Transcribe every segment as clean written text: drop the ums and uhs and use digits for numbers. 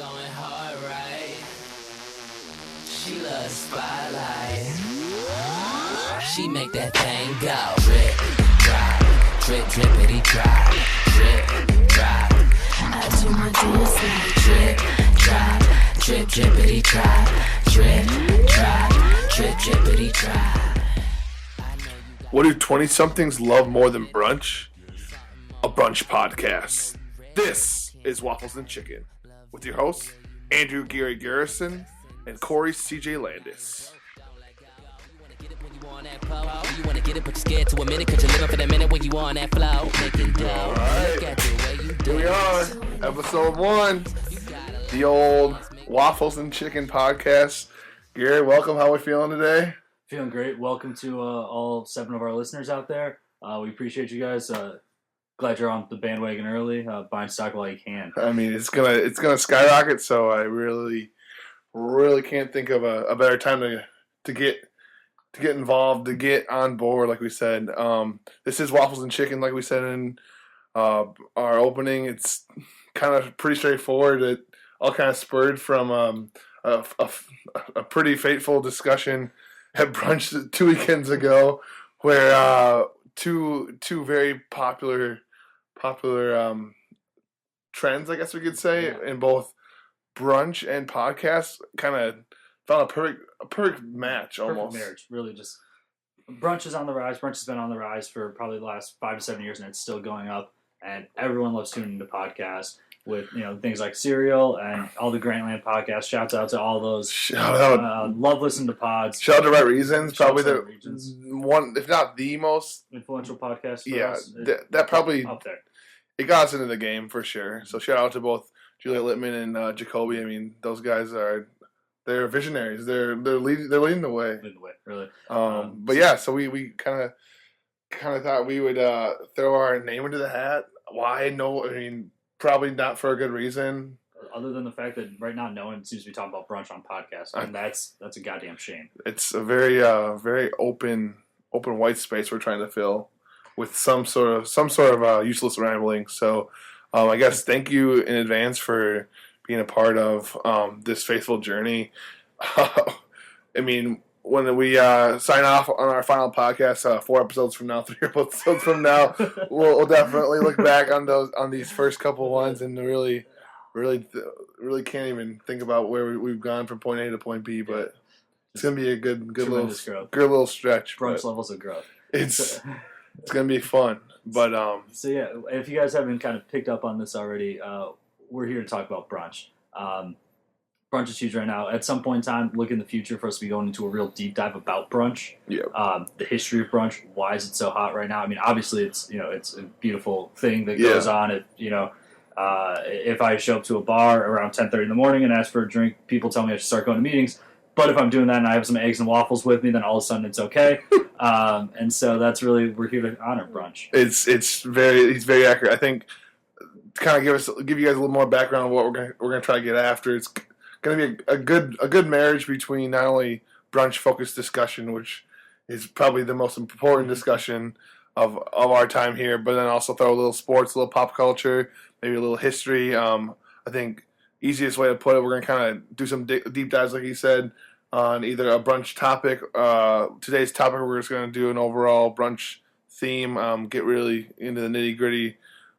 going hard, right? She loves spotlight. She make that thing go. Drip, drop, drip, drippity drop. Drip, drop. I do my dance like drip, drop, drip, drippity drop. Drip, drop, drip, drippity drop. What do 20-somethings love more than brunch? A brunch podcast. This is Waffles and Chicken with your hosts, Andrew Gary Garrison and Corey CJ Landis. You wanna get it, but you're scared to a minute, cause you're living for that minute when you on that flow. Making dough. Look at the way you do. Here we are, episode 1, the old Waffles and Chicken podcast. Gary, welcome. How are we feeling today? Feeling great. Welcome to all 7 of our listeners out there. We appreciate you guys. Glad you're on the bandwagon early. Buying stock while you can. I mean, it's gonna skyrocket. So I really can't think of a better time to get involved, to get on board. Like we said, this is Waffles and Chicken. Like we said in our opening, it's kind of pretty straightforward. It all kind of spurred from a pretty fateful discussion at brunch 2 weekends ago, where two very popular trends, I guess we could say, in both brunch and podcast kind of found a perfect match almost. Perfect marriage, really. Just brunch is on the rise. Brunch has been on the rise for probably the last 5 to 7 years, and it's still going up. And everyone loves tuning into podcasts with things like Serial and all the Grantland podcasts. Shouts out to all those. Shout out. Love listening to pods. Shout out to Right Reasons. Probably the Regions. one, if not the most Influential podcast for yeah, us. that probably up there. It got us into the game for sure. So shout out to both Julia Littman and Jacoby. I mean, those guys they're visionaries. They're leading the way. Leading the way, really. But yeah, so we kind of thought we would throw our name into the hat. Why? No, I mean, probably not for a good reason. Other than the fact that right now no one seems to be talking about brunch on podcasts, and that's a goddamn shame. It's a very open white space we're trying to fill with some sort of useless rambling. So I guess thank you in advance for being a part of this faithful journey. I mean, when we sign off on our final podcast, 4 episodes from now, 3 episodes from now, we'll definitely look back on these first couple ones and really can't even think about where we've gone from point A to point B. But it's gonna be a good little stretch. Brunch levels of growth. It's gonna be fun. But so yeah, if you guys haven't kind of picked up on this already, we're here to talk about brunch. Brunch is huge right now. At some point in time, look in the future for us to be going into a real deep dive about brunch. Yeah. The history of brunch. Why is it so hot right now? I mean, obviously it's it's a beautiful thing that goes on. If I show up to a bar around 10:30 in the morning and ask for a drink, people tell me I should start going to meetings. But if I'm doing that and I have some eggs and waffles with me, then all of a sudden it's okay. And so that's really, we're here to honor brunch. It's very accurate. I think to kind of give you guys a little more background on what we're gonna try to get after. It's going to be a good marriage between not only brunch focused discussion, which is probably the most important discussion of our time here, but then also throw a little sports, a little pop culture, maybe a little history. I think easiest way to put it, we're going to kind of do some deep dives, like you said, on either a brunch topic. Today's topic, we're just going to do an overall brunch theme, get really into the nitty gritty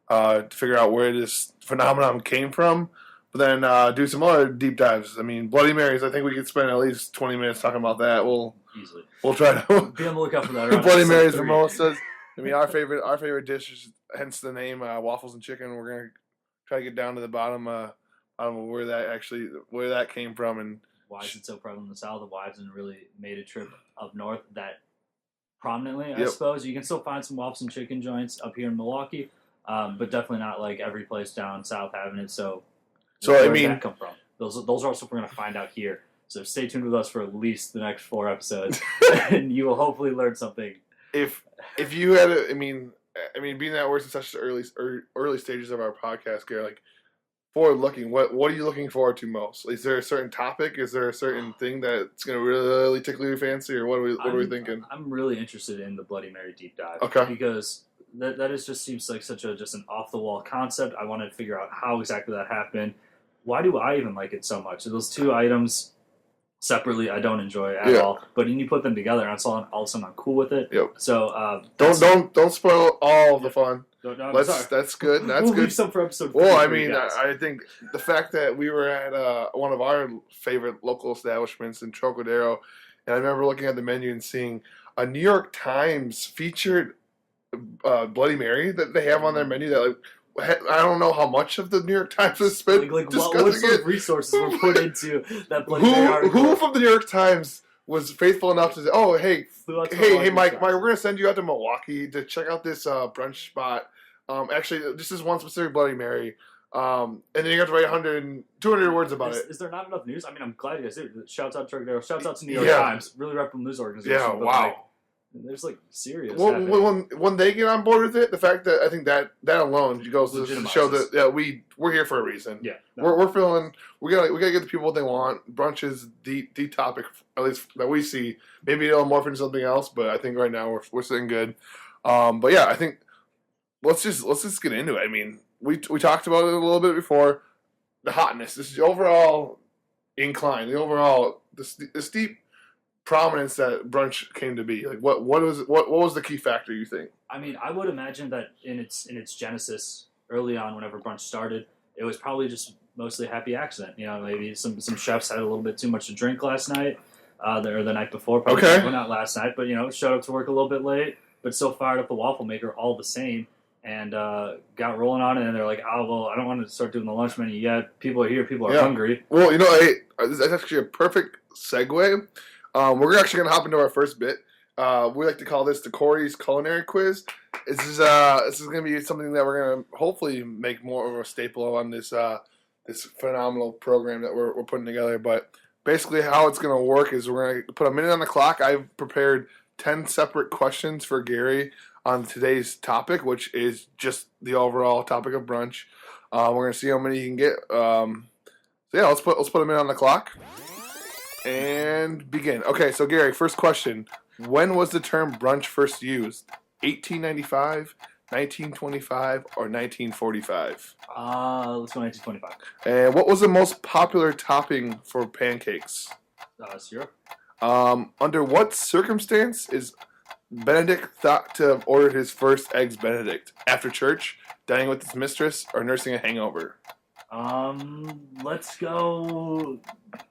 to figure out where this phenomenon came from. But then do some other deep dives. I mean, Bloody Marys, I think we could spend at least 20 minutes talking about that. We'll try to be on the lookout for that. Bloody Marys for most of us. I mean, our favorite dish is, hence the name, Waffles and Chicken. We're going to try to get down to the bottom of where that came from and why is it so prevalent in the South. Why hasn't really made a trip up north that prominently, I suppose. You can still find some Waffles and Chicken joints up here in Milwaukee, but definitely not like every place down south having it. So where did that come from? Those are also we're going to find out here. So stay tuned with us for at least the next 4 episodes, and you will hopefully learn something. If you had I mean, being that we're in such the early stages of our podcast, Gary, like forward looking, what are you looking forward to most? Is there a certain topic? Is there a certain thing that's going to really tickle your fancy, or what are we thinking? I'm really interested in the Bloody Mary deep dive. Okay. Because that just seems like such just an off the wall concept. I want to figure out how exactly that happened. why do I even like it so much? Those two items separately, I don't enjoy at all. But then you put them together, and all of a sudden I'm cool with it. Yep. So don't spoil all the fun. No, That's good. That's we'll good. Leave some for episode. Well, I mean, I think the fact that we were at one of our favorite local establishments in Trocadero, and I remember looking at the menu and seeing a New York Times featured Bloody Mary that they have on their menu. That I don't know how much of the New York Times has spent discussing what sort of resources were put into that Bloody Mary article? Who from the New York Times was faithful enough to say, "Oh, hey, Mike, we're going to send you out to Milwaukee to check out this brunch spot. Actually, this is one specific Bloody Mary." And then you have to write 200 words about it. Is there not enough news? I mean, I'm glad you guys did. Shouts out to Trocadero. Shouts out to New York Times. Really reputable news organization. Yeah, wow. There's serious. Well, when they get on board with it, the fact that I think that alone goes to show that we're here for a reason. Yeah, we're feeling we gotta get the people what they want. Brunch is the topic, at least that we see. Maybe it'll morph into something else, but I think right now we're sitting good. But yeah, I think let's just get into it. I mean, we talked about it a little bit before. The hotness, this is the overall incline, the steep prominence that brunch came to be. What was the key factor, you think? I mean, I would imagine that in its genesis early on, whenever brunch started, it was probably just mostly a happy accident. Maybe some chefs had a little bit too much to drink last night, or the night before. Probably not last night, but showed up to work a little bit late, but still fired up the waffle maker all the same, and got rolling on it. And they're like, "Oh well, I don't want to start doing the lunch menu yet. People are here. People are hungry." Well, that's actually a perfect segue. We're actually going to hop into our first bit. We like to call this the Corey's Culinary Quiz. This is going to be something that we're going to hopefully make more of a staple on this phenomenal program that we're putting together. But basically how it's going to work is we're going to put a minute on the clock. I've prepared 10 separate questions for Gary on today's topic, which is just the overall topic of brunch. We're going to see how many you can get. Let's put a minute on the clock. And begin. Okay, so Gary, first question. When was the term brunch first used? 1895, 1925, or 1945? Let's go 1925. And what was the most popular topping for pancakes? Syrup. Under what circumstance is Benedict thought to have ordered his first eggs Benedict? After church, dining with his mistress, or nursing a hangover? Let's go.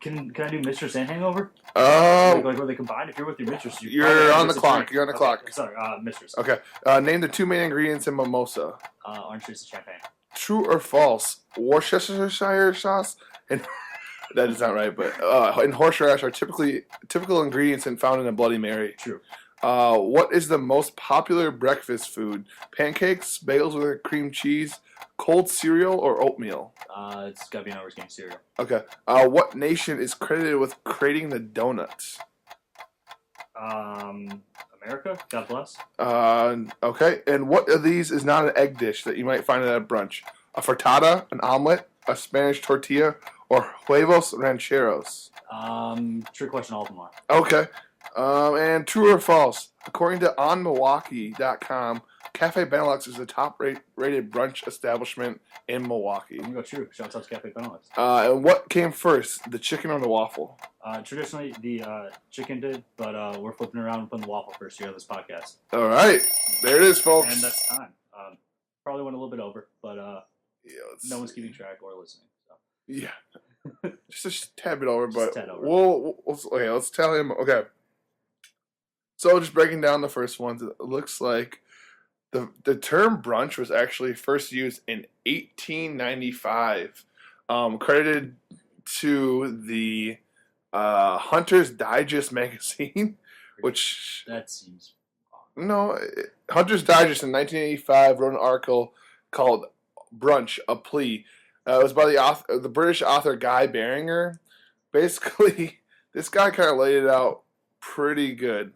Can I do mistress and hangover? Were they combined? If you're with your mistress, you're on the clock. You're on the clock. Sorry, mistress. Okay. Name the two main ingredients in mimosa. Orange juice and champagne. True or false? Worcestershire sauce and that is not right, but and horseradish are typical ingredients and found in a Bloody Mary. True. What is the most popular breakfast food? Pancakes, bagels with cream cheese, cold cereal, or oatmeal? It's gotta be an Over's Game cereal. Okay. What nation is credited with creating the donuts? America. God bless. Okay. And what of these is not an egg dish that you might find at a brunch? A frittata, an omelet, a Spanish tortilla, or huevos rancheros? Trick question, all of them are. Okay. And true or false? According to onmilwaukee.com, Cafe Benelux is the top-rated brunch establishment in Milwaukee. I'm going to go true. Shouts out to Cafe Benelux. And what came first, the chicken or the waffle? Traditionally, the chicken did, but we're flipping around and putting the waffle first here on this podcast. All right. There it is, folks. And that's time. Probably went a little bit over, but no one's keeping track or listening. So. Yeah. just a tad bit over, but tad over. Let's tell him. Okay. So just breaking down the first ones, it looks like the term brunch was actually first used in 1895, credited to the Hunter's Digest magazine, which that seems wrong. No, Hunter's Digest in 1985 wrote an article called "Brunch: A Plea." It was by the British author Guy Beringer. Basically, this guy kind of laid it out pretty good.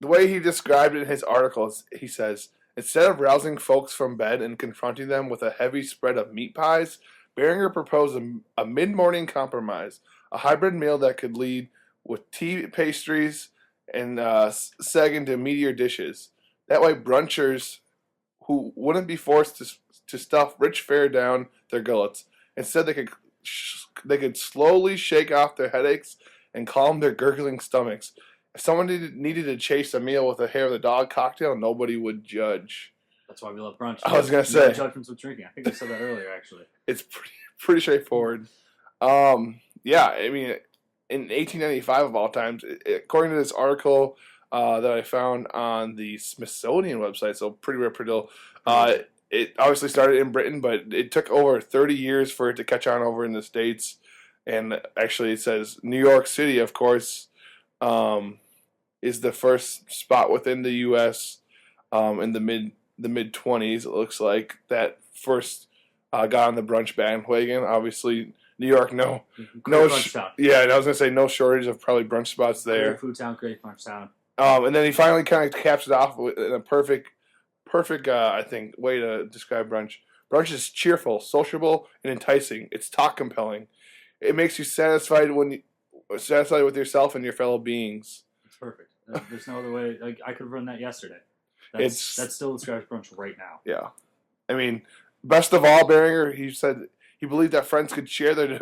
The way he described it in his articles, he says, instead of rousing folks from bed and confronting them with a heavy spread of meat pies, Beringer proposed a mid-morning compromise, a hybrid meal that could lead with tea, pastries, and seg into meatier dishes. That way, brunchers who wouldn't be forced to stuff rich fare down their gullets Instead, they could slowly shake off their headaches and calm their gurgling stomachs. If someone needed to chase a meal with a hair of the dog cocktail, nobody would judge. That's why we love brunch. I was gonna say no judgments with drinking. I think I said that earlier, actually. It's pretty straightforward. Yeah, I mean, in 1895 of all times, according to this article that I found on the Smithsonian website, so pretty reputable. It obviously started in Britain, but it took over 30 years for it to catch on over in the States. And actually, it says New York City, of course, is the first spot within the U.S. In the mid 20s. It looks like that first got on the brunch bandwagon. Obviously, New York, no brunch town. Yeah, and I was gonna say no shortage of probably brunch spots there. Great food town, great brunch town. And then he finally kind of caps it off with a perfect, I think, way to describe brunch. Brunch is cheerful, sociable, and enticing. It's talk compelling. It makes you satisfied with yourself and your fellow beings. It's perfect. There's no other way. Like, I could have run that yesterday. That still describes brunch right now. Yeah, I mean, best of all, Behringer, he said he believed that friends could share their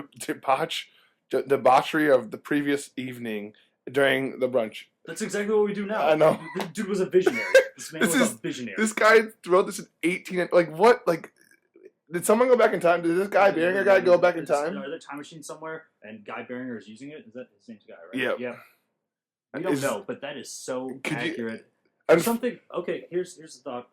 debauchery of the previous evening during the brunch. That's exactly what we do now. I know. The dude was a visionary. This man was a visionary. This guy wrote this in 18... Like, what? Like, did someone go back in time? Did this guy, Behringer guy, go back in time? Are there time machines somewhere, and Guy Behringer is using it? Is that his name's Guy, right? Yep. Yeah. I don't know, but that is so accurate. Something... Okay, here's a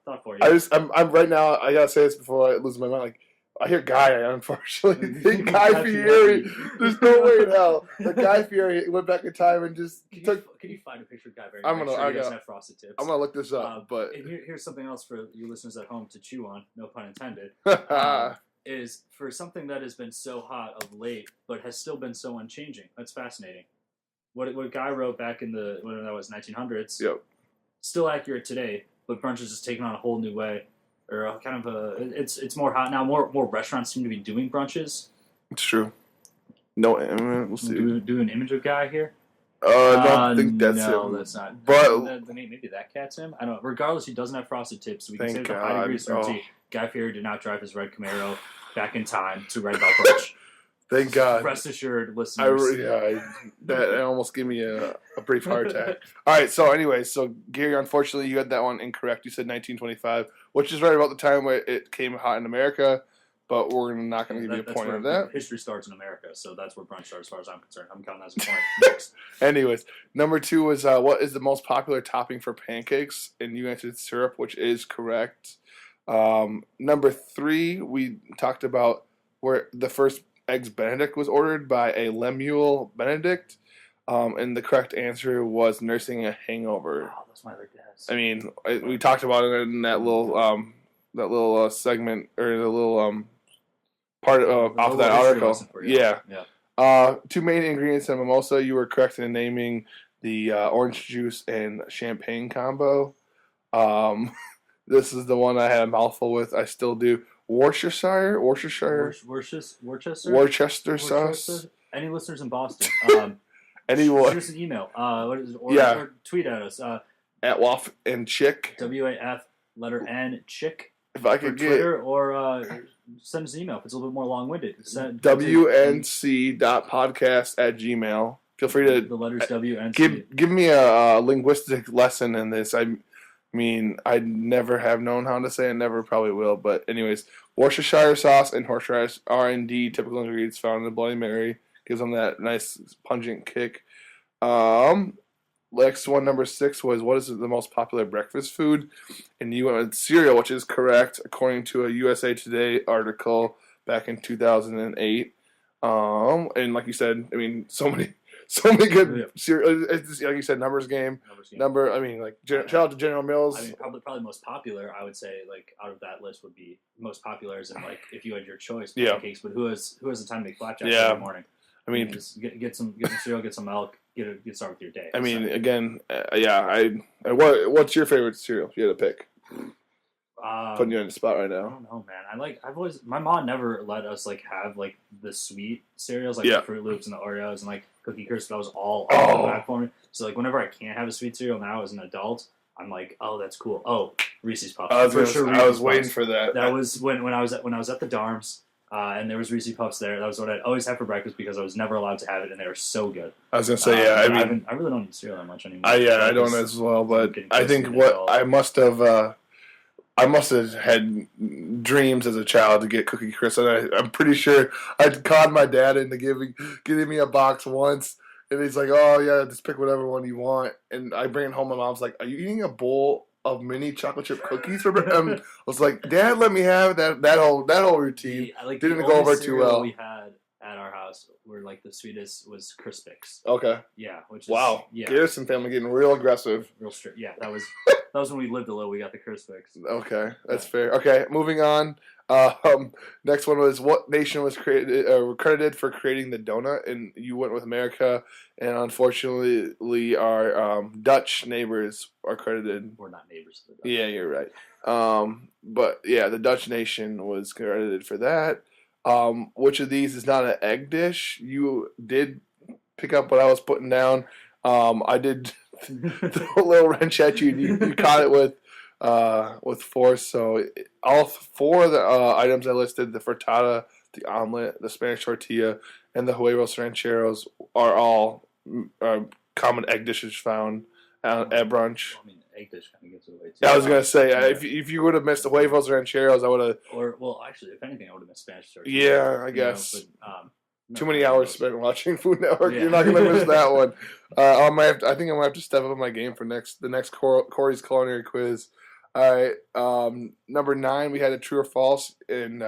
thought for you. I'm right now, I gotta say this before I lose my mind, like, I hear Guy, I unfortunately think Guy Fieri. There's no way in hell that Guy Fieri went back in time and just took... Can you find a picture of Guy Behringer? I'm doesn't have frosted tips. I'm gonna look this up, but... And here's something else for you listeners at home to chew on, no pun intended, is for something that has been so hot of late, but has still been so unchanging. That's fascinating. What Guy wrote back in the, whatever that was, 1900s, yep. Still accurate today, but brunch is just taken on a whole new way. Or kind of it's more hot now. More restaurants seem to be doing brunches. It's true. No, we'll see. Do an image of Guy here? I don't think that's him. No, that's not. But maybe that cat's him. I don't know. Regardless, he doesn't have frosted tips. So we can say with a high God. degree of certainty, Guy Fieri did not drive his red Camaro back in time to write about brunch. Thank God. Rest assured, listeners. That almost gave me a brief heart attack. All right, so anyway, Gary, unfortunately, you had that one incorrect. You said 1925, which is right about the time where it came hot in America, but we're not going to give you a point of that. History starts in America, so that's where brunch starts as far as I'm concerned. I'm counting that as a point. Next. Anyways, number 2 was what is the most popular topping for pancakes? And you answered syrup, which is correct. Number 3, we talked about where the first Eggs Benedict was ordered by a Lemuel Benedict, and the correct answer was nursing a hangover. Wow, that's my other guess. I mean, we talked about it in that little segment, or the little part off that article. Yeah. 2 main ingredients in mimosa. You were correct in naming the orange juice and champagne combo. This is the one I had a mouthful with. I still do. Worcestershire sauce. Any listeners in Boston? Anyone? Shoot us an email. Or tweet at us. At Waff and Chick. WAF letter N Chick. If I could get Twitter, or send us an email if it's a little bit more long-winded. WNC.podcast@gmail. Feel free to the letters WNC. Give me a linguistic lesson in this. I mean, I never have known how to say it, never probably will. But anyways, Worcestershire sauce and horseradish are indeed typical ingredients found in the Bloody Mary. Gives them that nice pungent kick. Next one, number 6, was what is the most popular breakfast food? And you went with cereal, which is correct according to a USA Today article back in 2008. And like you said, I mean, so many good cereal. Like you said, numbers game. Shout out to General Mills. I mean, probably most popular. I would say, like, out of that list would be most popular, as in, like, if you had your choice, pancakes. But who has the time to make flapjacks every morning? I mean, just get some cereal, get some milk, get started with your day. I mean, again, what's your favorite cereal? If you had to pick. Putting you on the spot right now. I don't know, man. My mom never let us have the sweet cereals, the Fruit Loops and the Oreos and Cookie Crisp. That was all back for me. So whenever I can't have a sweet cereal now as an adult, I'm like, oh, that's cool. Oh, Reese's Puffs. I was waiting for that. That was when I was at the Darms. And there was Reese Puffs there. That was what I'd always have for breakfast because I was never allowed to have it, and they were so good. I was gonna say, yeah. I really don't eat cereal that much anymore. I don't as well, but I think what I must have had dreams as a child to get Cookie Crisp, and I'm pretty sure I'd conned my dad into giving me a box once, and he's like, "Oh yeah, just pick whatever one you want." And I bring it home, my mom's like, "Are you eating a bowl of mini chocolate chip cookies?" I was like, "Dad, let me have that whole routine." Didn't go over too well. We had at our house where like the sweetest was Crispix. Okay. Yeah. Which is, wow. Yeah. Garrison family getting real aggressive. Real strict. Yeah. That was when we lived a little. We got the Crispix. Okay, that's fair. Okay, moving on. Next one was what nation was credited for creating the donut, and you went with America, and unfortunately, our Dutch neighbors are credited. We're not neighbors. To the Dutch. Yeah, you're right. But yeah, the Dutch nation was credited for that. Which of these is not an egg dish? You did pick up what I was putting down. I did throw a little wrench at you. You caught it with force. So all four of the items I listed, the frittata, the omelet, the Spanish tortilla, and the huevos rancheros are all common egg dishes found at brunch. I mean, egg dish kind of gets away too. Yeah, I was gonna say if you would have missed the huevos rancheros, I would have. Well, actually, if anything, I would have missed Spanish tortilla. Yeah, I guess. But, too many hours spent watching Food Network. Yeah. You're not gonna miss that one. I think I'm gonna have to step up my game for the next Corey's culinary quiz. All right, number 9, we had a true or false, and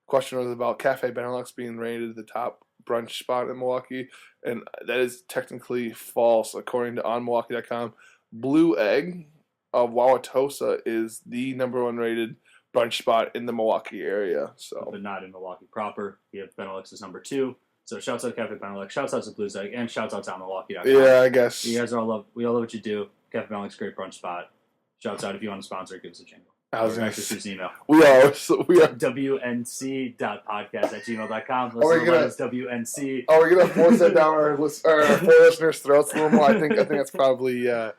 question was about Cafe Benelux being rated the top brunch spot in Milwaukee, and that is technically false according to onmilwaukee.com. Blue Egg of Wauwatosa is the number 1 rated brunch spot in the Milwaukee area. So, but not in Milwaukee proper. We have Benelux is number 2. So shouts out to Cafe Benelux, shouts out to Blue's Egg, and shouts out to onmilwaukee.com. Yeah, I guess. You guys we all love what you do. Cafe Benelux, great brunch spot. Shouts out if you want to sponsor, give us a jingle. I was going to shoot us an email. We are. WNC.podcast@gmail.com. WNC. Are we going to force that down our listeners' throats a little more? I think that's probably. And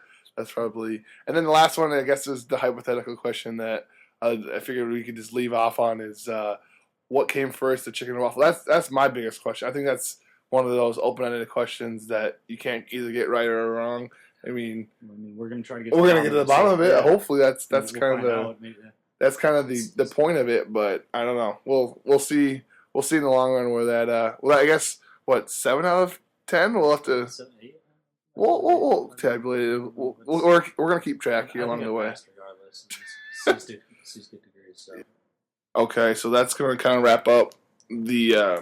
then the last one, I guess, is the hypothetical question that I figured we could just leave off on is what came first, the chicken or waffle? That's my biggest question. I think that's one of those open-ended questions that you can't either get right or wrong. I mean, we're gonna try to get. We're gonna get to the bottom of it. Yeah. Hopefully, that's kind of the point of it. But I don't know. We'll see. We'll see in the long run where that. Well, I guess what 7 out of 10. We'll have to. 7, 8. We'll tabulate it. We're gonna keep track here along the way. Regardless, 60 degrees. So. Okay, so that's gonna kind of wrap up the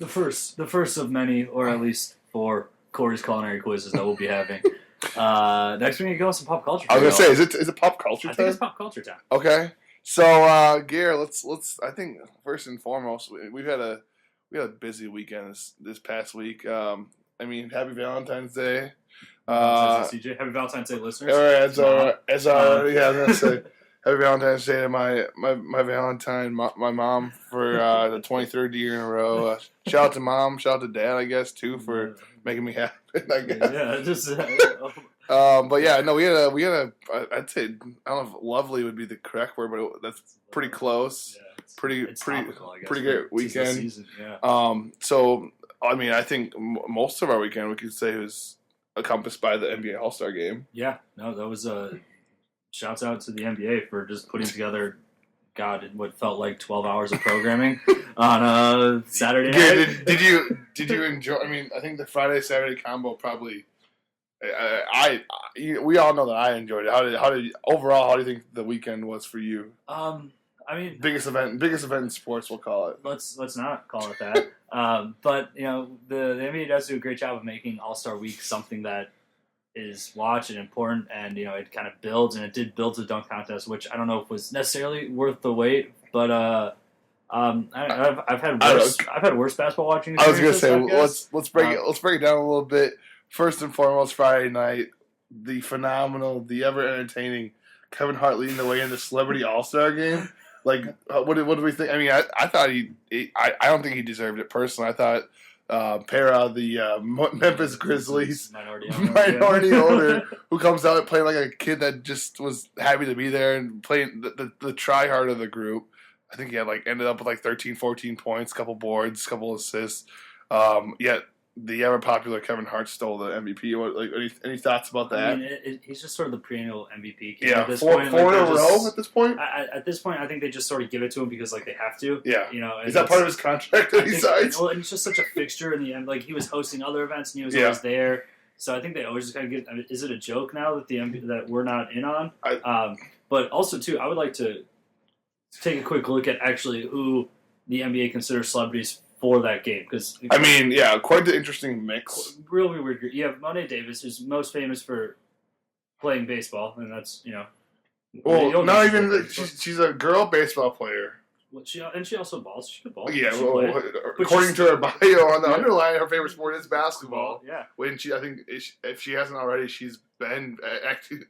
first of many, or at least 4 Corey's culinary quizzes that we'll be having. Next, we're gonna go with some pop culture. I was gonna say, is it pop culture time? I think it's pop culture time. Okay, so Gare, let's. I think first and foremost, we had a busy weekend this past week. I mean, happy Valentine's Day. CJ, happy Valentine's Day, listeners. All right, yeah, I was gonna say happy Valentine's Day to my Valentine, my mom for the 23rd year in a row. Shout out to mom, shout out to dad, I guess too, for making me happy. I guess. Yeah, just. But yeah, no, we had a. I'd say I don't know if lovely would be the correct word, but that's pretty close. Yeah, pretty great weekend. Season, yeah. So I mean, I think most of our weekend we could say was encompassed by the NBA All-Star game. Yeah, no, that was shouts out to the NBA for just putting together. God, what felt like 12 hours of programming on a Saturday night. Did you enjoy? I mean, I think the Friday Saturday combo probably. We all know that I enjoyed it. How did overall? How do you think the weekend was for you? I mean, biggest event in sports, we'll call it. Let's not call it that. But you know, the NBA does do a great job of making All-Star Week something that is watched and important, and you know, it kind of builds, and it did build to the dunk contest, which I don't know if was necessarily worth the wait, but I've had worse basketball watching. I was gonna say let's break it down a little bit. First and foremost, Friday night, the phenomenal, the ever entertaining Kevin Hart leading the way in the Celebrity All-Star Game. Like, what do we think? I mean, I thought I don't think he deserved it personally. I thought Para, the Memphis Grizzlies minority owner, who comes out playing like a kid that just was happy to be there and playing the try hard of the group. I think he had ended up with 13, 14 points, couple boards, couple assists. Yet the ever popular Kevin Hart stole the MVP. Any thoughts about that? I mean, he's just sort of the perennial MVP. Yeah, at this four point, in a row at this point. At this point, I think they just sort of give it to him because they have to. Yeah, is is that part of his contract that he signs? Well, and he's just such a fixture in the end. He was hosting other events and he was always there. So I think they always just kind of get. I mean, is it a joke now that that we're not in on? But also too, I would like to take a quick look at actually who the NBA considers celebrities for that game, because quite the interesting mix. Really weird. You have Monet Davis, who's most famous for playing baseball, and that's Well, not even she's a girl baseball player. Well, she also balls. She could ball. Yeah, according to her bio on the underline, her favorite sport is basketball. Yeah. When I think if she hasn't already, she's been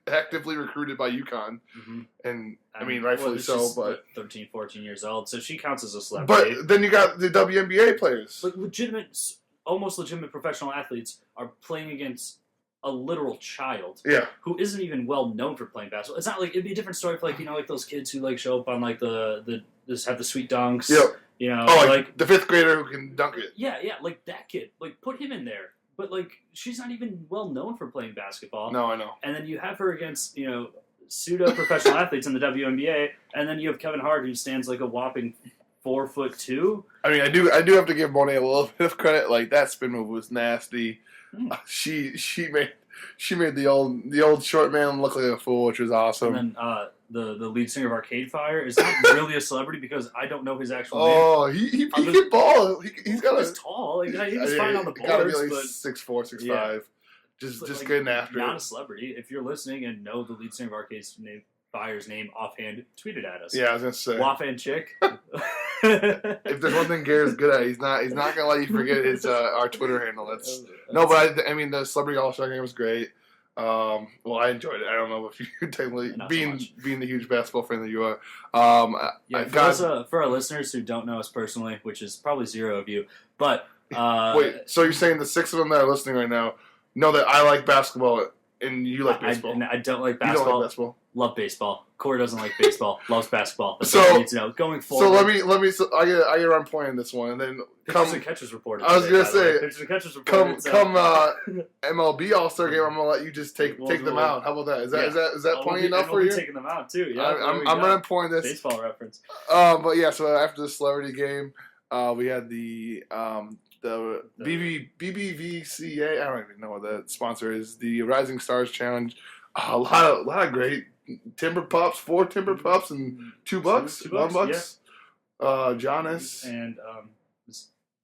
actively recruited by UConn, and I mean rightfully so. But 13, 14 years old, so she counts as a celebrity. But then you got the WNBA players, almost legitimate professional athletes are playing against a literal child, who isn't even well known for playing basketball. It's not it'd be a different story if those kids who show up on the just have the sweet dunks. Yep. The fifth grader who can dunk it. Yeah, that kid. Put him in there. But she's not even well known for playing basketball. No, I know. And then you have her against pseudo professional athletes in the WNBA, and then you have Kevin Hart who stands a whopping 4'2". I mean, I do have to give Monet a little bit of credit. That spin move was nasty. She made the old short man look like a fool, which was awesome. And then the lead singer of Arcade Fire is not really a celebrity because I don't know his actual name. Oh, he can ball. He's tall. He was fine on the boards. Gotta be but 6'4", 6'5". Just getting after it. Not a celebrity. If you're listening and know the lead singer of Arcade Fire's name offhand, tweet it at us. Yeah, I was gonna say. Waffan Chick. If there's one thing Garrett's good at, he's not gonna let you forget his our Twitter handle. But I mean the Celebrity All-Star game was great. Well, I enjoyed it. I don't know if you technically being the huge basketball fan that you are. For our listeners who don't know us personally, which is probably zero of you, but wait, so you're saying the 6 of them that are listening right now know that I like basketball and you like baseball? I don't like basketball. You don't like basketball. Love baseball. Corey doesn't like baseball. Loves basketball. That's all you need to know. Going forward. So let me. So I get on point in this one, and then pitchers and catchers reported. I was gonna say pitchers and catchers reported. Come MLB All-Star game. I'm gonna let you just take them out. How about that? Is that plenty enough for you? Taking them out too. Yeah, I'm running point this baseball reference. But yeah. So after the celebrity game, we had the BBVCA. I don't even know what the sponsor is. The Rising Stars Challenge. A lot of great Timber Pups, 4 Timber Pups, and $2, $1. Yeah. Giannis and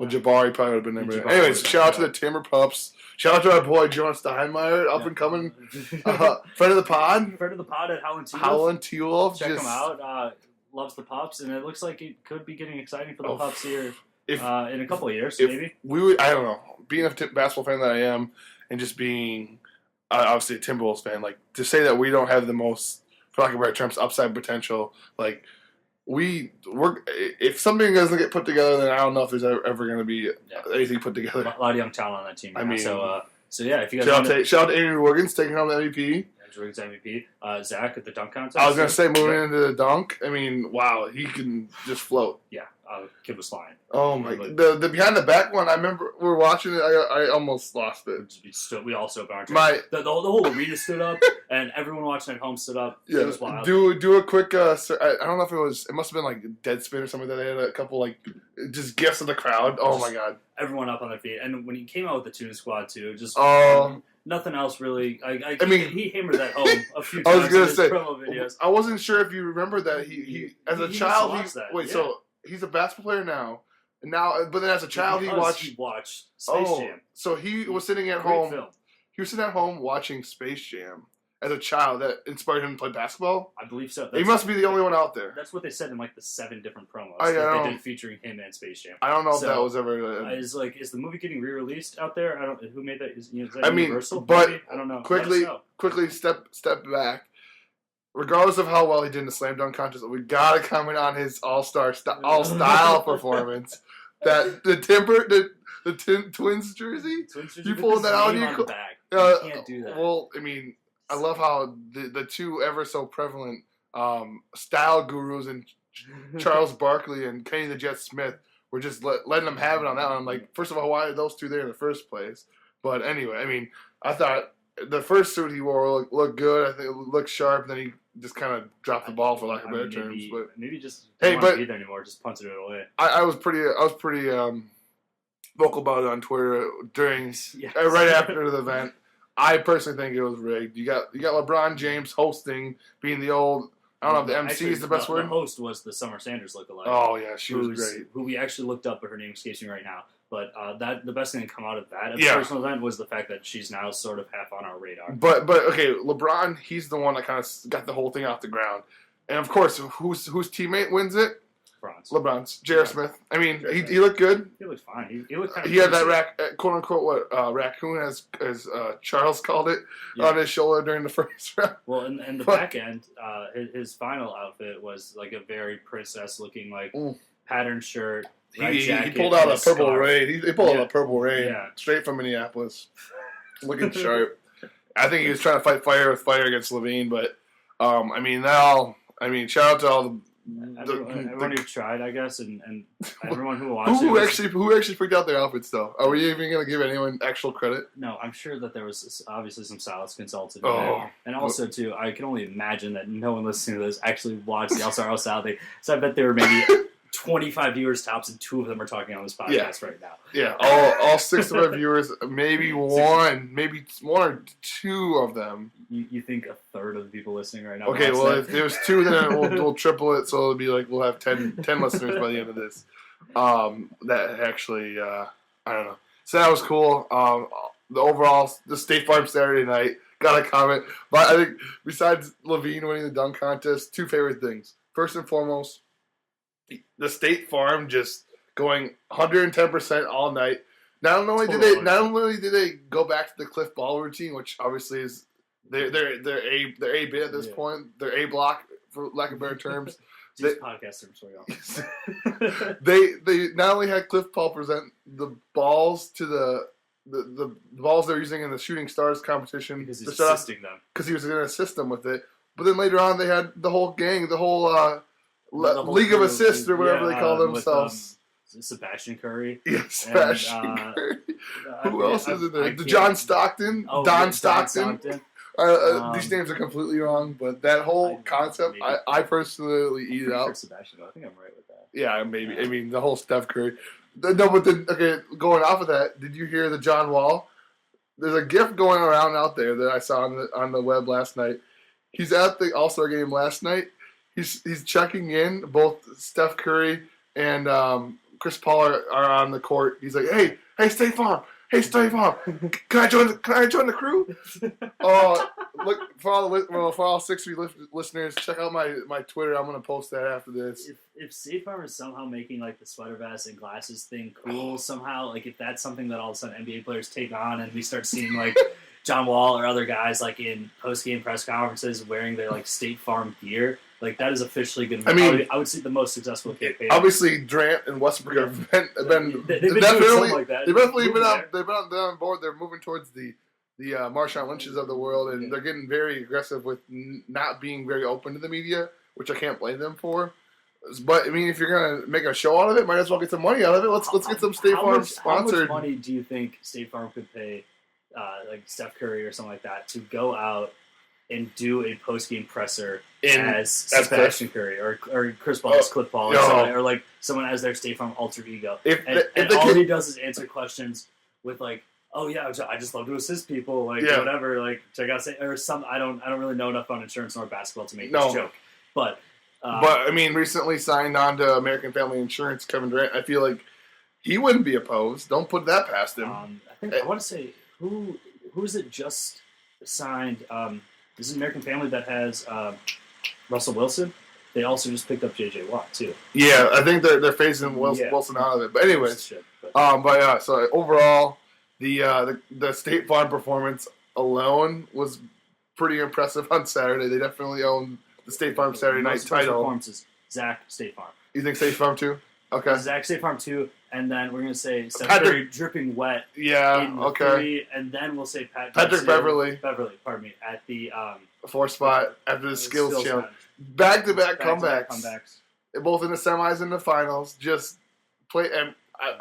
Jabari probably would have been there. Anyways, shout out to the Timber Pups. Shout out to our boy Jonas Steinmeier, up and coming friend of the pod. Friend of the pod at Howland T-Wolf. Check him out. Loves the Pups, and it looks like it could be getting exciting for the Pups here in a couple of years, maybe. I don't know. Being a basketball fan that I am, and just being obviously a Timberwolves fan, to say that we don't have the most, for lack of better terms, upside potential, we're if something doesn't get put together, then I don't know if there's ever going to be anything put together. A lot of young talent on that team. Right now. So yeah, if you guys shout out to Andrew Wiggins taking home the MVP. Andrew Wiggins MVP. Zach at the dunk contest. I was going to say moving into the dunk. I mean, wow, he can just float. Yeah, kid was flying. Oh my! The behind the back one. I remember we were watching it. I almost lost it. We all stood up. The whole arena stood up, and everyone watching at home stood up. Yeah, it was wild. Do a quick. I don't know if it was. It must have been Deadspin or something. That they had a couple just gifts of the crowd. Oh my god! Everyone up on their feet, and when he came out with the Tuna Squad too, just nothing else really. I mean, he hammered that home a few times. I was gonna say promo videos. I wasn't sure if you remember that he as a child. So he's a basketball player now. But then as a child, he watched Space Jam. So he was sitting at home. Film. He was sitting at home watching Space Jam as a child. That inspired him to play basketball. I believe so. He must be the only one out there. That's what they said in the 7 different promos that they did featuring him and Space Jam. I don't know if that was ever. Is the movie getting re-released out there? I don't. Who made that? Is that I Universal? Mean, but maybe? I don't know. Quickly step back. Regardless of how well he did in the slam dunk contest, we gotta comment on his all-style performance. That the Twins jersey. You pulling that out? You can't do that. Well, I mean, I love how the two ever so prevalent style gurus in Charles Barkley and Kenny the Jet Smith were just letting them have it on that one. I'm like, first of all, why are those two there in the first place? But anyway, I mean, I thought the first suit he wore looked good. I think it looked sharp. Then he just kind of dropped the ball, for lack of better terms. But maybe just didn't want to be there anymore. Just punted it away. I was pretty vocal about it on Twitter during right after the event. I personally think it was rigged. You got LeBron James hosting, being the old. I don't know if the MC is the best word. The host was the Summer Sanders lookalike. Oh yeah, she was great. Who we actually looked up, but her name escapes me right now. But the best thing to come out of that personal event was the fact that she's now sort of half on our radar. But okay, LeBron, he's the one that kind of got the whole thing off the ground, and of course, whose teammate wins it? LeBron's. J.R. Smith. I mean, he looked good. He looked fine. He looked kind of. He had that quote unquote raccoon, as Charles called it, on his shoulder during the first round. Well, in the back end, his final outfit was like a very princess looking pattern shirt. He pulled out a purple raid. He pulled out a purple raid straight from Minneapolis, looking sharp. I think he was trying to fight fire with fire against Levine, but I mean, shout out to all the. Everyone who tried, I guess, and everyone who watched. Who actually picked out their outfits, though? Are we even going to give anyone actual credit? No, I'm sure that there was obviously some stylist consulted in there. And also, too, I can only imagine that no one listening to this actually watched the All-Star Style thing. So I bet there were maybe 25 viewers tops, and 2 of them are talking on this podcast right now. Yeah, all 6 of our viewers, maybe one or 2 of them. You think a third of the people listening right now? Okay, well, if there's 2, then we'll triple it, so it'll be like we'll have 10 listeners by the end of this. That actually, I don't know. So that was cool. The State Farm Saturday night, got a comment. But I think besides Levine winning the dunk contest, 2 favorite things. First and foremost, the State Farm just going 110% all night. Not only did they go back to the Cliff Ball routine, which obviously is they're A bit at this point. They're A block, for lack of better terms. Podcast terms for y'all. They not only had Cliff Paul present the balls to the balls they're using in the Shooting Stars competition because he's assisting them. Because he was going to assist them with it. But then later on, they had the whole gang, the whole League of Assists or whatever they call themselves. Sebastian Curry. Yeah, Sebastian Curry. Who else is in there? John Stockton. Don Stockton. These names are completely wrong, but that whole concept, I personally eat it out. Sebastian, I think I'm right with that. Yeah, maybe. I mean, the whole Steph Curry. No, but then, okay, going off of that, did you hear the John Wall? There's a GIF going around out there that I saw on the web last night. He's at the All-Star game last night. He's checking in. Both Steph Curry and Chris Paul are on the court. He's like, hey, State Farm. Hey, State Farm. Can I join the crew? Look for all 6 of you listeners. Check out my Twitter. I'm gonna post that after this. If State Farm is somehow making like the sweater vest and glasses thing cool somehow, like if that's something that all of a sudden NBA players take on, and we start seeing like John Wall or other guys like in post-game press conferences wearing their like State Farm gear. Like that is officially going to be. I would say the most successful campaign. Obviously, Durant and Westbrook have been definitely like that. They've definitely been on board. They're moving towards the Marshawn Lynch's of the world, and they're getting very aggressive with not being very open to the media, which I can't blame them for. But I mean, if you're gonna make a show out of it, might as well get some money out of it. Let's get some State Farm sponsored. How much money do you think State Farm could pay, like Steph Curry or something like that, to go out and do a post-game presser as Sebastian Curry or Chris Paul as Cliff Paul or like someone as their State Farm alter ego. And all he does is answer questions with like, oh yeah, I just love to assist people, like whatever, like check out or some. I don't really know enough on insurance nor basketball to make this joke, but I mean, recently signed on to American Family Insurance, Kevin Durant. I feel like he wouldn't be opposed. Don't put that past him. I want to say who is it just signed. This is American Family that has Russell Wilson. They also just picked up J.J. Watt too. Yeah, I think they're phasing Wilson out of it. But anyways, so overall, the State Farm performance alone was pretty impressive on Saturday. They definitely owned the State Farm Saturday night title. Performance is Zach State Farm. You think State Farm too? Okay. Zach State Farm 2, and then we're going to say Steph Curry dripping wet. Yeah, in okay. 3, and then we'll say Patrick Beverly. Pardon me, at the 4 spot after the skills challenge. Back-to-back comebacks. both in the semis and the finals. Just play, and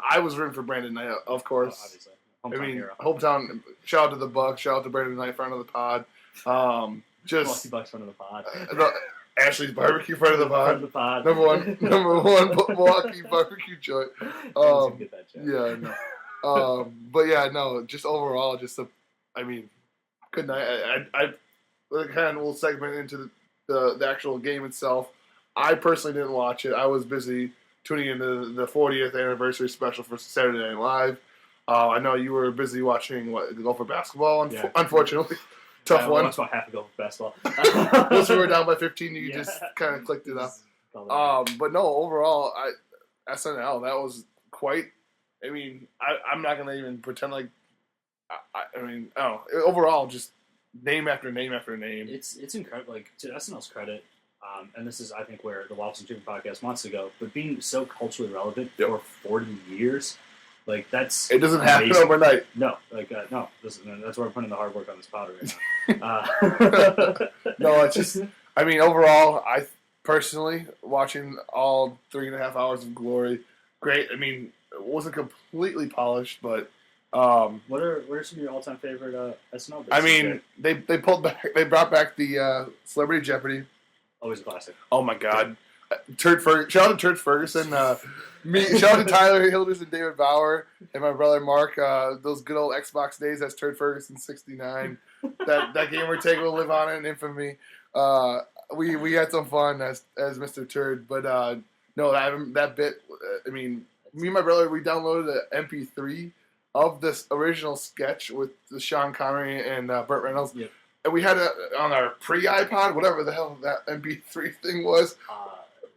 I was rooting for Brandon Knight, of course. Obviously. Hometown hero. Hometown. Shout out to the Bucks. Shout out to Brandon Knight, friend of the pod. Milwaukee Bucks, friend of the pod. Ashley's barbecue, friend of the pod. Friend of the pod. Number one Milwaukee barbecue joint. Get that joke. Yeah, no. But yeah, no. Just overall, good night. I kind of will segment into the actual game itself. I personally didn't watch it. I was busy tuning into the 40th anniversary special for Saturday Night Live. I know you were busy watching Go for Basketball. Unfortunately, tough one. That's about half to Go for Basketball. Once we were down by 15, you just kind of clicked it up. But no, overall, SNL, that was quite. I'm not gonna even pretend like. Overall, just name after name after name. It's incredible. Like, to SNL's credit, and this is, I think, where the Waffles and Chicken podcast wants to go, but being so culturally relevant for 40 years, like, that's it doesn't amazing. happen overnight. No, no. That's where we're putting the hard work on this powder right now. No, it's just. Overall, I personally watching all 3.5 hours of glory. Great. It wasn't completely polished, but. What are some of your all-time favorite SNL bits? They pulled back. They brought back the Celebrity Jeopardy. Always a classic. Oh my God, shout out to Turd Ferguson. Shout out to Tyler Hilders and David Bauer and my brother Mark. Those good old Xbox days. That's Turd Ferguson '69. That gamer tag will live on in infamy. We had some fun as Mr. Turd, but no, that bit. Me and my brother, we downloaded an MP3 of this original sketch with Sean Connery and Burt Reynolds. Yep. And we had it on our pre-iPod, whatever the hell that MP3 thing was.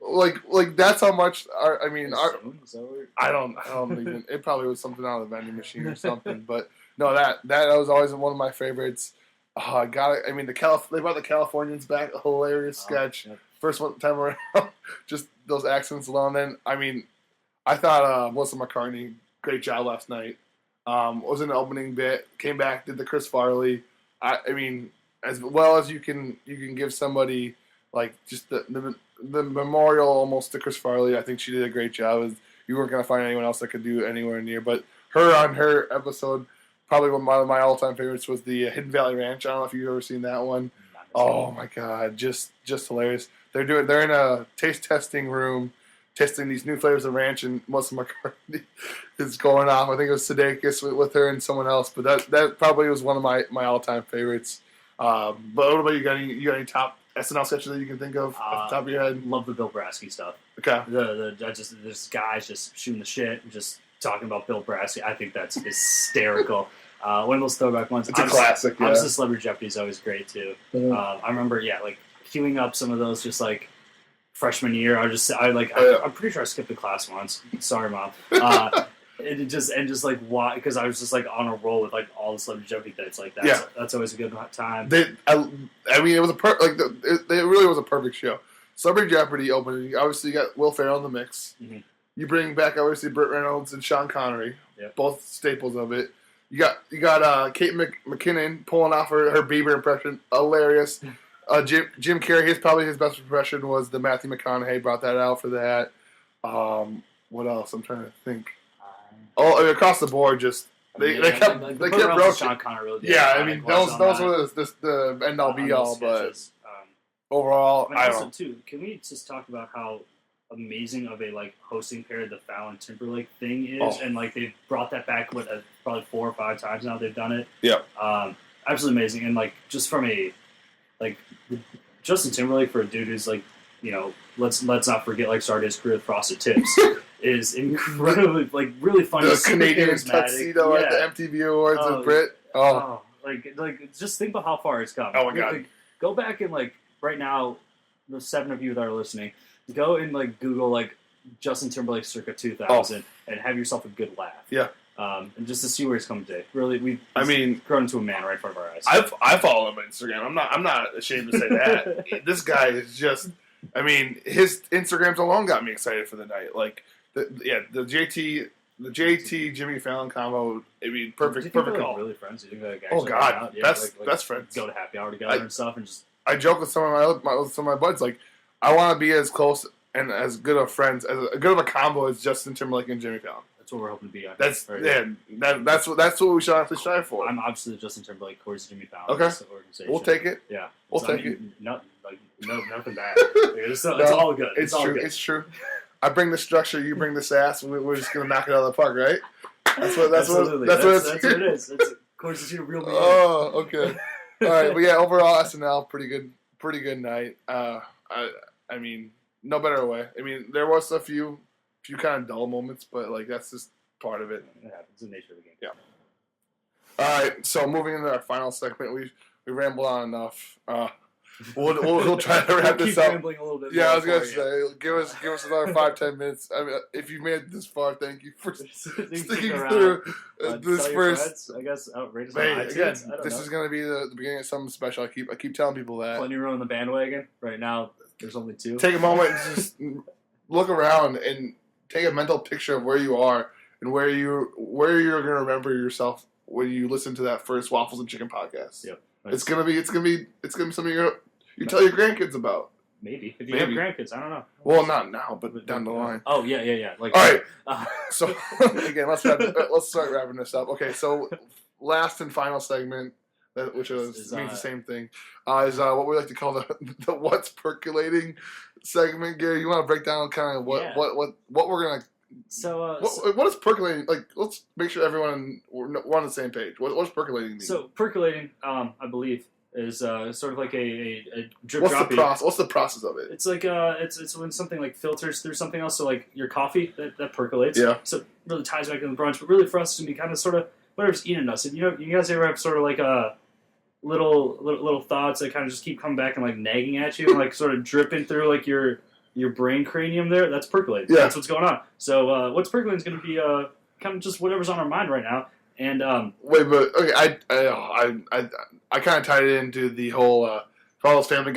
Like that's how much I don't even. It probably was something out of the vending machine or something. But no, that was always one of my favorites. They brought the Californians back. A hilarious sketch. Yep. First one time around, just those accents alone. Then I thought Melissa McCartney, great job last night. Was in the opening bit, came back, did the Chris Farley. As well as you can give somebody like just the memorial almost to Chris Farley. I think she did a great job. You weren't going to find anyone else that could do anywhere near. But her on her episode, probably one of my all-time favorites was the Hidden Valley Ranch. I don't know if you've ever seen that one. Oh my God, just hilarious. They're in a taste testing room, testing these new flavors of ranch, and Melissa McCartney is going off. I think it was Sudeikis with her and someone else, but that probably was one of my all-time favorites. But what about you? You got any top SNL sketches that you can think of off the top of your head? Love the Bill Brasky stuff. Okay. This guy's just shooting the shit, just talking about Bill Brasky. I think that's hysterical. One of those throwback ones. It's a classic. Yeah. Obviously, Celebrity Jeopardy is always great too. Mm-hmm. I remember, queuing up some of those just like freshman year. I'm pretty sure I skipped a class once. Sorry, Mom. Why? Because I was just like on a roll with like all the Celebrity Jeopardy bits. Like that's always a good time. It was it really was a perfect show. Celebrity Jeopardy opening. Obviously, you got Will Ferrell in the mix. Mm-hmm. You bring back obviously Burt Reynolds and Sean Connery, both staples of it. You got Kate McKinnon pulling off her Bieber impression, hilarious. Jim Carrey, his best impression was the Matthew McConaughey. Brought that out for that. What else? I'm trying to think. Across the board, just they kept broaching. Sean Connery really those were the end all be all, but overall, I don't. Too, can we just talk about how amazing of a hosting pair the Fallon Timberlake thing is, and they've brought that back probably 4 or 5 times now they've done it. Yeah, absolutely amazing, and just from a Justin Timberlake for a dude who's let's not forget started his career with Frosted Tips. Is incredibly really funny. The Canadian tuxedo at the MTV Awards with Brit. Just think about how far it's come. Oh my God! Go back and right now, the 7 of you that are listening, go and Google Justin Timberlake circa 2000 and have yourself a good laugh. Yeah. And just to see where he's come today. Really, we've grown into a man right in front of our eyes. I follow him on Instagram. I'm not ashamed to say that. This guy is just. His Instagrams alone got me excited for the night. The JT Jimmy Fallon combo. Perfect call. Really friends? You think God, best friends. Go to happy hour together and stuff, and just. I joke with some of my buds I want to be as close and as good of friends, as a good of a combo as Justin Timberlake and Jimmy Fallon. That's what we're hoping to be. That's what we should honestly strive for. I'm obviously the Justin Timberlake, Corey's Jimmy Fallon. Okay, Organization. we'll take it. Yeah, we'll take it. Nothing bad. It's all good. It's true. Good. It's true. I bring the structure, you bring the sass, and we're just gonna knock it out of the park, right? That's what it is. Of course, it's your real meaning. Oh, okay. All right, but yeah, overall SNL, pretty good night. I mean, no better way. I mean, there was a few kind of dull moments, but like that's just part of it. It happens. It's the nature of the game. Yeah. All right, so moving into our final segment, we rambled on enough. We'll try to wrap this up. Rambling a little bit. Yeah, I was gonna say, give us another 5-10 minutes. I mean, if you made it this far, thank you for sticking through this first. Friends, I guess outrageous. Again, this is gonna be the beginning of something special. I keep telling people that. Plenty of room on the bandwagon. Right now, there's only 2. Take a moment and just look around and take a mental picture of where you are and where you're gonna remember yourself when you listen to that first Waffles and Chicken podcast. Yep. It's gonna be something you tell your grandkids about. Maybe if you have grandkids, I don't know. Well, not now, but down the line. Oh yeah. Like, all right. So again, let's start wrapping this up. Okay, so last and final segment, which means the same thing, is what we like to call the what's percolating segment. Gary, you want to break down kind of what we're gonna. So what is percolating? Like, let's make sure we're on the same page. What's percolating mean? So percolating, I believe, is sort of like a drip. What's the process of it? It's like it's when something like filters through something else. So like your coffee that percolates. Yeah. So it really ties back to the brunch, but really for us, it's gonna be kind of sort of whatever's eating us. And you guys ever have sort of like a little thoughts that kind of just keep coming back and like nagging at you and like sort of dripping through like your brain cranium there? That's percolating. Yeah. That's what's going on. So what's percolating is going to be kind of just whatever's on our mind right now. And wait, but okay, I kind of tied it into the whole for all those Family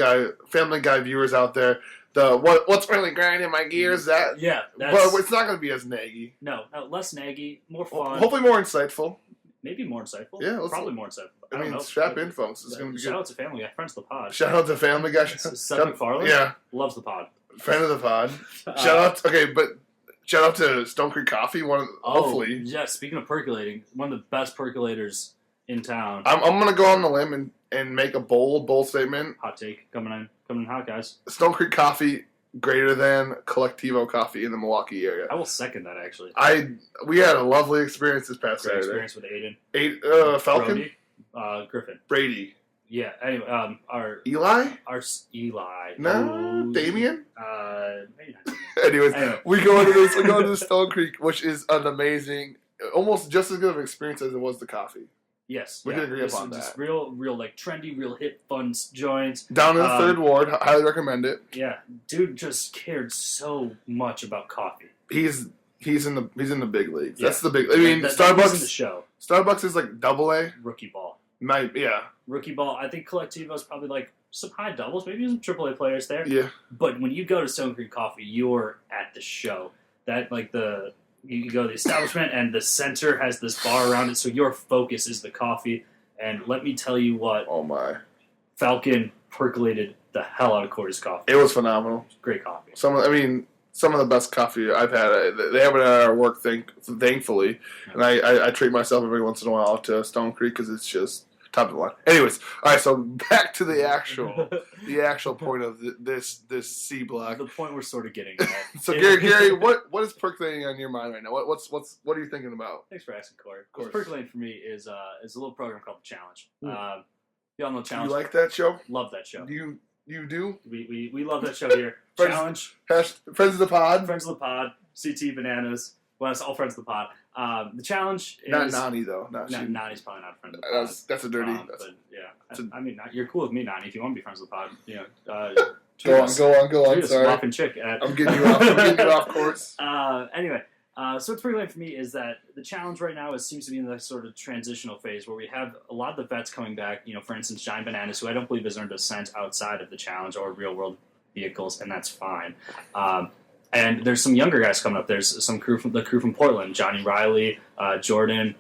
Guy viewers out there. The what's really grinding my gears? But it's not going to be as naggy. No, less naggy, more fun. Hopefully more insightful. Maybe more insightful. Yeah, probably more insightful. I mean, strap in, folks. It's going to be Shout good. out to Family Guy, friends of the pod. Shout out to Family Guy. Seth MacFarlane. Yeah, loves the pod. Friend of the pod. Shout out to Stone Creek Coffee. Hopefully. Yeah. Speaking of percolating, one of the best percolators in town. I'm gonna go on the limb and make a bold statement. Hot take coming in hot, guys. Stone Creek Coffee greater than Collectivo Coffee in the Milwaukee area. I will second that actually. We had a lovely experience this past Saturday. Experience with Aiden. Falcon. Brody, Griffin. Brady. Yeah. Anyway, our Eli. No, Damien. Maybe not. Anyways, we go into this Stone Creek, which is an amazing, almost just as good of an experience as it was the coffee. Yes, we can agree upon that. Just real like trendy, real hip, fun joints. Down in the Third Ward, highly recommend it. Yeah, dude, just cared so much about coffee. He's in the big leagues. Yeah. That's the big. I mean, Starbucks. In the show. Starbucks is like AA. Rookie ball. Rookie ball. I think Collectivo is probably like some high doubles, maybe some AAA players there. Yeah. But when you go to Stone Creek Coffee, you're at the show. That like you go to the establishment and the center has this bar around it, so your focus is the coffee. And let me tell you what. Oh my. Falcon percolated the hell out of Corey's coffee. It was phenomenal. Great coffee. Some of the best coffee I've had. They have it at our work, thankfully. And I treat myself every once in a while to Stone Creek because it's just top of the line. Anyways, all right. So back to the actual point of this C block. The point we're sort of getting at. So Gary, what is percolating on your mind right now? What are you thinking about? Thanks for asking, Corey. What's percolating for me is a little program called The Challenge. You all know Challenge. You like that show? Love that show. You do? We love that show here. Challenge. Friends of the pod. Friends of the pod. CT Bananas. Well, it's all friends of the pod. The challenge is... Not Nani, though. Nani's probably not a friend of the pod. That's a dirty... but, yeah. I mean, you're cool with me, Nani, if you want to be friends with the pod. You know, go on. Sorry. Muffin chick I'm getting you off course. Anyway, so what's pretty late for me is that the challenge right now seems to be in the sort of transitional phase where we have a lot of the vets coming back. You know, for instance, Giant Bananas, who I don't believe has earned a cent outside of the challenge or real-world vehicles, and that's fine. And there's some younger guys coming up. There's the crew from Portland, Johnny Riley, Jordan,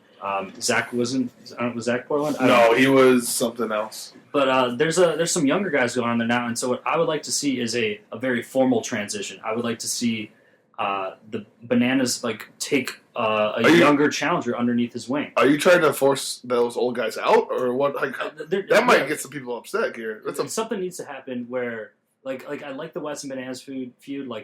Zach wasn't. Was Zach Portland? No, he was something else. But there's some younger guys going on there now, and so what I would like to see is a very formal transition. I would like to see the Bananas take a younger challenger underneath his wing. Are you trying to force those old guys out, or what? That might get some people upset here. Something needs to happen where, I like the West and Bananas feud.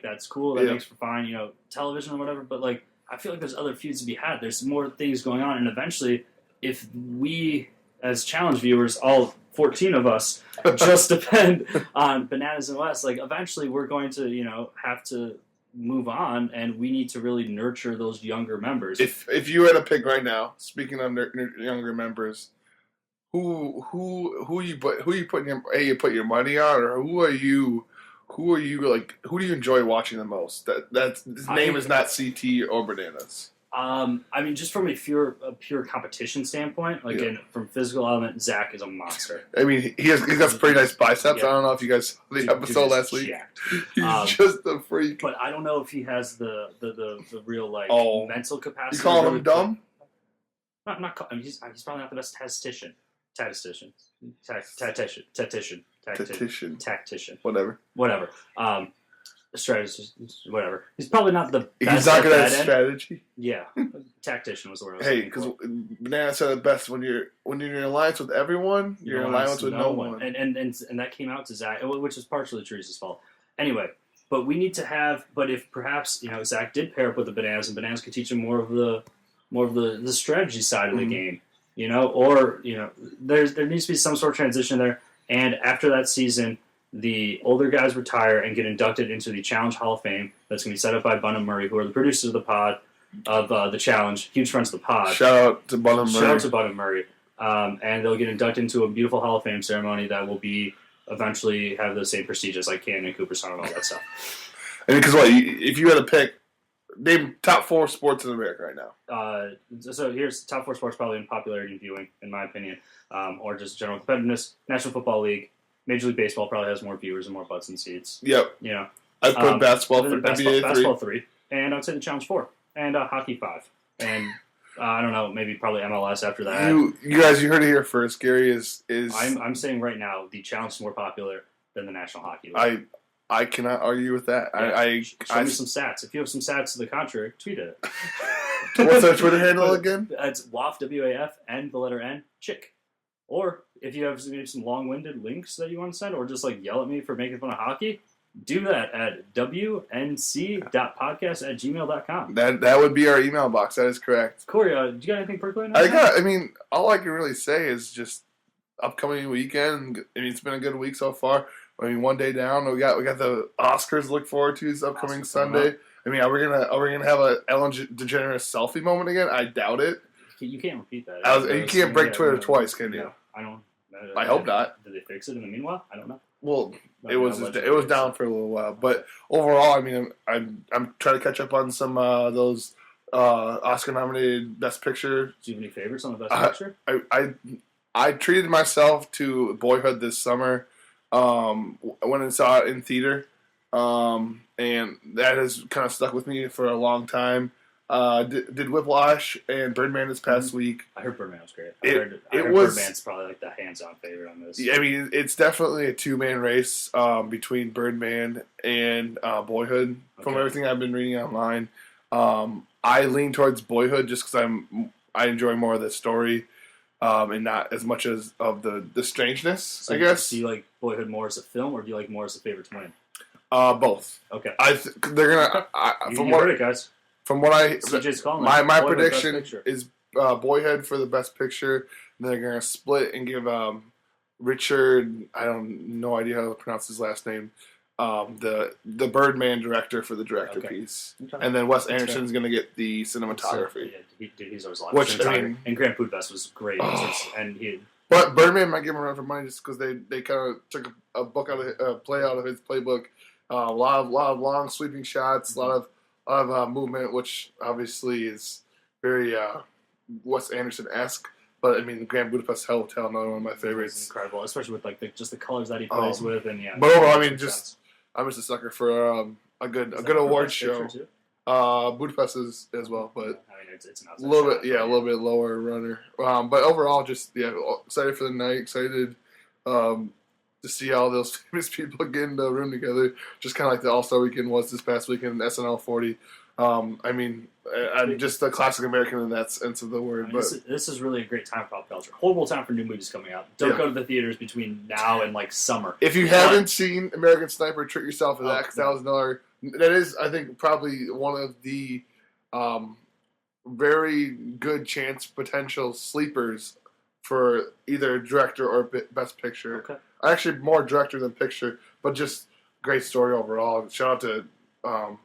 That's cool. That makes for fine, television or whatever. But I feel like there's other feuds to be had. There's more things going on, and eventually, if we as challenge viewers, all 14 of us, just depend on Bananas and West, eventually we're going to have to move on, and we need to really nurture those younger members. If you had to pick right now, speaking of younger members, who you putting you put your money on, or who do you enjoy watching the most? His name is not CT or Bananas. Just from a pure competition standpoint, from physical element, Zach is a monster. I mean, he's got some pretty nice biceps. Yeah. I don't know if you guys saw the episode last week. Jacked. He's just a freak. But I don't know if he has the real mental capacity. You call him dumb? He's probably not the best tactician. Whatever. Strategist, whatever. He's probably not the best. He's not good at strategy. Yeah, tactician was the word. Hey, because Banana said it best: when you're in alliance with everyone, you're in alliance with no one. And that came out to Zach, which is partially Teresa's fault. Anyway, but we need to have. But if perhaps Zach did pair up with the Bananas, and Bananas could teach him more of the strategy side of the game, or there needs to be some sort of transition there. And after that season, the older guys retire and get inducted into the Challenge Hall of Fame. That's going to be set up by Bun and Murray, who are the producers of the pod, of the Challenge, huge friends of the pod. Shout out to Bun and Murray. And they'll get inducted into a beautiful Hall of Fame ceremony that will be eventually have the same prestige as Canyon and Cooperstown and all that stuff. Because if you had to pick, name top 4 sports in America right now. So here's top 4 sports probably in popularity and viewing, in my opinion, or just general competitiveness. National Football League. Major League Baseball probably has more viewers and more butts and seats. Yep. I put basketball for NBA 3. Basketball 3. And I would say the Challenge 4. And hockey 5. And I don't know, maybe probably MLS after that. You guys, you heard it here first. Gary is. I'm saying right now the Challenge is more popular than the National Hockey League. I cannot argue with that. Yeah. Show me some stats. If you have some stats to the contrary, tweet it. What's our Twitter handle again? It's WAF, WAF, and the letter N, chick. Or if you have some long-winded links that you want to send, or just yell at me for making fun of hockey, do that at wnc.podcast@gmail.com. That would be our email box. That is correct. Corey, do you got anything percolating? All I can really say is just upcoming weekend. It's been a good week so far. One day down. We got the Oscars to look forward to this upcoming Sunday. Are we gonna have a Ellen DeGeneres selfie moment again? I doubt it. You can't repeat that. You can't break Twitter twice, can you? I don't. I hope not. Did they fix it in the meanwhile? I don't know. Well, it was down for a little while, but overall, I'm trying to catch up on some those Oscar-nominated Best Picture. Do you have any favorites on the Best Picture? I treated myself to Boyhood this summer. When I saw it in theater, and that has kind of stuck with me for a long time. Did Whiplash and Birdman this past week. I heard Birdman was great. I heard Birdman's probably the hands-on favorite on this. It's definitely a 2-man race between Birdman and Boyhood. From everything I've been reading online, I lean towards Boyhood just because I enjoy more of the story and not as much as of the strangeness. So I guess. Do you like Boyhood more as a film, or do you like more as a favorite to win? Both. Okay. They're gonna. You heard it, guys. From what CJ's calling my prediction is Boyhood for the Best Picture. They're gonna split and give Richard. I don't no idea how to pronounce his last name. The Birdman director for the director piece, and then Wes Anderson's gonna get the cinematography. He's always a lot. And Grant Budapest was great, but Birdman might give him a run for money just because they kind of took a book out of play out of his playbook. A lot of long sweeping shots, a lot of movement, which obviously is very Wes Anderson-esque. But Grand Budapest Hotel, another one of my favorites. It's incredible, especially with just the colors that he plays with, and But overall, I'm just a sucker for a good award show. Budapest is as well, but I mean, it's an a outside little shot, bit, yeah, a little bit lower runner. But overall, just excited for the night. Excited to see all those famous people get in the room together. Just kind of like the All-Star Weekend was this past weekend, SNL 40. I mean, I'm just a classic American in that sense of the word. I mean, but this is really a great time for pop culture. Horrible time for new movies coming out. Don't go to the theaters between now and like summer. if you haven't seen American Sniper, treat yourself to that because that was another. That is, I think, probably one of the very good chance potential sleepers for either director or best picture. Okay. Actually, more director than picture, but just great story overall. Shout out to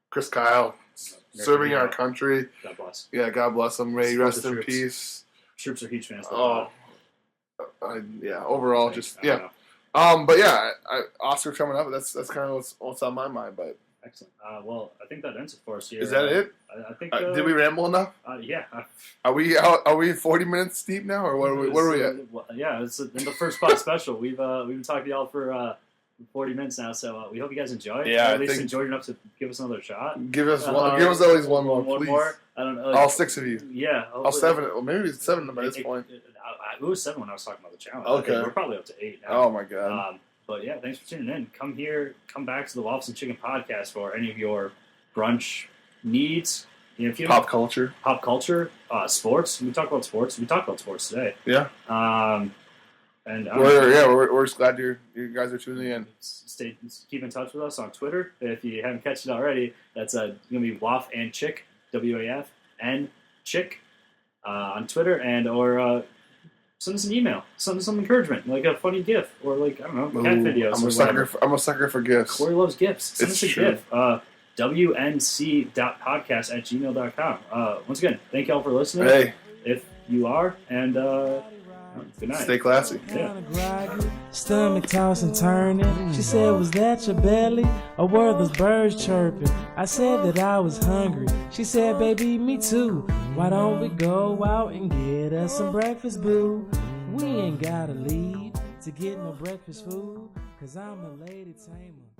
Chris Kyle, serving our country. God bless. Yeah, God bless him. May he Support rest the in troops. peace. Troops are huge fans. Overall, but yeah, Oscar coming up. That's kind of what's on my mind. But excellent. Well, I think that ends it for us here. is that it? I think. Did we ramble enough? Yeah. Are we 40 minutes deep now, or what are we at? Yeah, it's in the first spot special. We've been talking to y'all for 40 minutes now, so we hope you guys enjoyed. Yeah, at least enjoyed enough to give us another shot. Give us at least one more, please. More. I don't know. All 6 of you. Yeah. All 7. Well, maybe it's 7 by this point. It was 7 when I was talking about the challenge. Okay. We're probably up to 8 now. Oh my god. But yeah, thanks for tuning in. Come back to the Waffles and Chicken podcast for any of your brunch needs. If you pop culture, sports. We talk about sports. We talked about sports today. Yeah. And we're just glad you guys are tuning in. Keep in touch with us on Twitter if you haven't catched it already. That's gonna be Waff and Chick, WAF and Chick on Twitter, and or send us an email, send us some encouragement, like a funny GIF or like I don't know, cat videos. I'm a sucker for gifts. Corey loves gifts. Send us a true. GIF. WNC.podcast@gmail.com. Once again, thank y'all for listening. Hey, if you are, and good night. Stay classy. Yeah. Stomach tossing, turning. She said, "Was that your belly, or were those birds chirping?" I said that I was hungry. She said, "Baby, me too. Why don't we go out and get us some breakfast, boo? We ain't gotta leave to get no breakfast food, 'cause I'm a lady tamer."